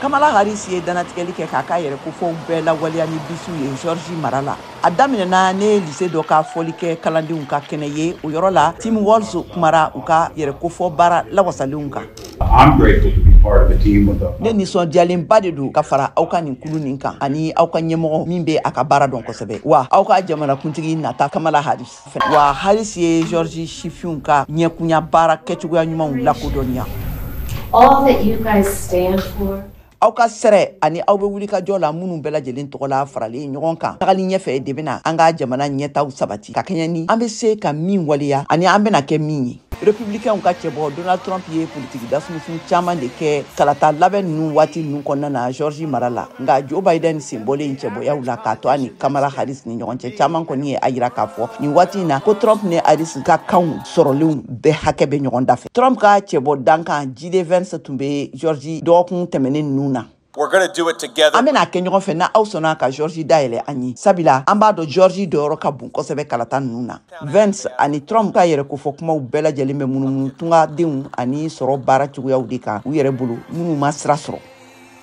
Kamala Harris ye danatigɛli kɛ k'a ka yɛrɛ kofɔw bɛɛ lawaleya ni bisiw ye Georgie mara la. A daminɛna ne lycée dɔ ka fɔli kɛ kalandenw ka kɛnɛ ye o yɔrɔ la Tim Walz kumara u ka yɛrɛ kofɔ baara lawasalenw kan. I'm grateful to be part of a team with Ne nisɔndiyalenba de don ka fara aw ka nin kulu nin kan ani aw ka ɲɛmɔgɔ min bɛ a ka baara dɔn kosɛbɛ wa aw ka jamanakuntigi nata Kamala Harris wa Harris ye Georgie sifinw ka ɲɛkunya baara kɛcogoya ɲumanw lakodɔnniya. All that you guys stand for. Aw ka sɛrɛ ani aw bɛ wuli ka jɔ la minnu bɛɛ lajɛlen tɔgɔ la faralen ɲɔgɔn kan tagali ɲɛfɛ de bɛna an ka jamana ɲɛtaw sabati ka kɛɲɛ ni an bɛ se ka min waleya ani an bɛna kɛ min ye. Républicains ka cɛbɔ Donald Trump ye politique dasumusun caman de kɛ kalata labɛn ninnu waati ninnu kɔnɔna na Georgie mara la nka Joe Biden sen bɔlen cɛbɔyaw la k'a to a ni Kamala Harris ni ɲɔgɔn cɛ caman kɔni ye a yira k'a fɔ nin waati in na ko Trump ni Harris ka kanw sɔrɔlenw bɛɛ hakɛ bɛ ɲɔgɔn da fɛ. Trump ka cɛbɔ dankan JD Vance tun bɛ Georgie dɔgɔkun tɛmɛnen ninnu na. We're going to do it together. An bɛna kɛ ɲɔgɔn fɛ na aw sɔnna ka Georgie dayɛlɛ an ye sabila an b'a dɔn Georgie dɔyɔrɔ ka bon kosɛbɛ kalata ninnu na. Vance ani Trump ka yɛrɛ kofɔ kumaw bɛɛ lajɛlen bɛ munumunu tungadenw ani sɔrɔ baara cogoyaw de kan u yɛrɛ bolo minnu ma sira sɔrɔ.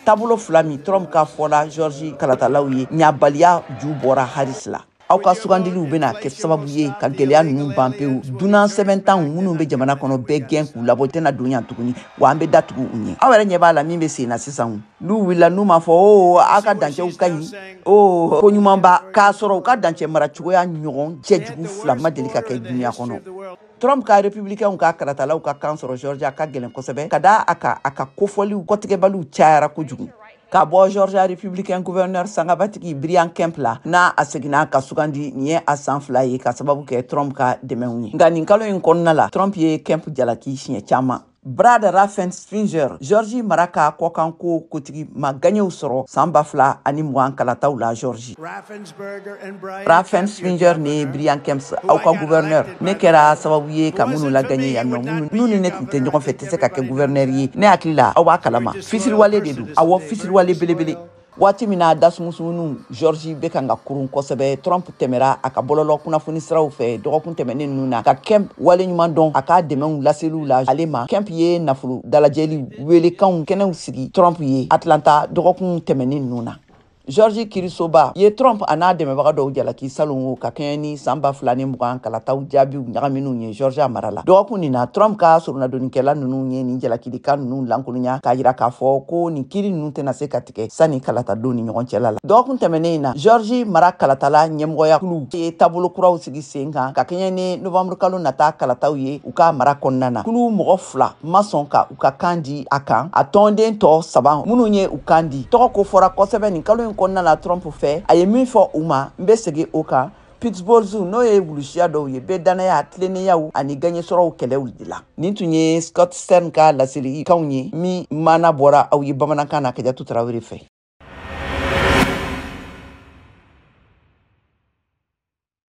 Taabolo fila min Trump ka fɔla Georgie kalatalaw ye ɲabaliya ju bɔra Harris la. Aw ka sugandiliw bɛna kɛ sababu ye ka gɛlɛya ninnu ban pewu dunan sɛbɛn tan minnu bɛ jamana kɔnɔ bɛɛ gɛn k'u labɔ tɛna don yan tuguni wa an bɛ datugu u ɲɛ. Aw yɛrɛ ɲɛ b'a la min bɛ sen na sisan n'u wulila n'u ma fɔ aw ka dancɛw ka ɲi ko ɲumanba k'a sɔrɔ u ka dancɛ mara cogoya ɲɔgɔn cɛjugu fila ma deli ka kɛ dunuya kɔnɔ. Trump ka républicains ka karatalaw ka kan sɔrɔ Georgia ka gɛlɛn kosɛbɛ ka da a ka kofɔliw kɔtigɛbaliw cayara kojugu. Ka bɔ Georgia républicain gouverneur sangabatigi Brian Kemp la n'a a seginna ka sugandi nin ye a san fila ye ka sababu kɛ Trump ka dɛmɛw ye. Nka nin kalo in kɔnɔna la Trump ye Kemp jalaki siɲɛ caman. Brad Raffensperger Georgie mara ka kɔkanko kotigi ma gaɲɛw sɔrɔ san 2020 kalataw la Georgie. Raffensperger ni Brian Kemp aw ka gouverneur ne kɛra sababu ye ka minnu la gaɲɛ yan nɔ minnu ni ne tun tɛ ɲɔgɔn fɛ tɛ se ka kɛ gouverneur ye ne hakili la aw b'a kalama fisiriwale de don awɔ fisiriwale belebele. Waati min na dasumusunw Georgie bɛ kan ka kurun kosɛbɛ Trump tɛmɛra a ka bɔlɔlɔ kunnafoni siraw fɛ dɔgɔkun tɛmɛnen ninnu na ka Kemp wale ɲuman dɔn a ka dɛmɛw laseliw la ale ma. Kemp ye nafolo dalajɛli welekanw kɛnɛw sigi Trump ye Atlanta dɔgɔkun tɛmɛnen ninnu na. Georgie Kirisoba ye Trump a n'a dɛmɛbaga dɔw jalaki salon ka kɛɲɛ ni san 2020 kalataw jaabiw ɲagaminw ye Georgia mara la. Dɔgɔkun nin na Trump ka surunadonnikɛla ninnu ye nin jalakilikan ninnu lankolonya k'a yira k'a fɔ ko nin kiiri ninnu tɛna se ka tigɛ sani kalata don ni ɲɔgɔn cɛla la. Dɔgɔkun tɛmɛnen in na Georgie mara kalatala ɲɛmɔgɔya kulu ye taabolo kuraw sigi sen kan ka kɛɲɛ ni Novembre kalo nata kalataw ye u ka mara kɔnɔna na. Kulu mɔgɔ fila ma sɔn ka u ka kan di a kan a tɔnden tɔ 3 minnu ye u kan di. Tɔgɔ ko fɔra kosɛbɛ nin kalo in kɔnɔna la Trump fɛ a ye min fɔ u ma n bɛ segin o kan. Pittsburgh Zoo n'o ye wulusiya dɔw ye bɛɛ danaya tilennenyaw ani gaɲɛsɔrɔw kɛlɛw de la. Nin tun ye Scott Stern ka laselikanw ye min mana bɔra aw ye bamanankan na Kajatu Tarawele fɛ.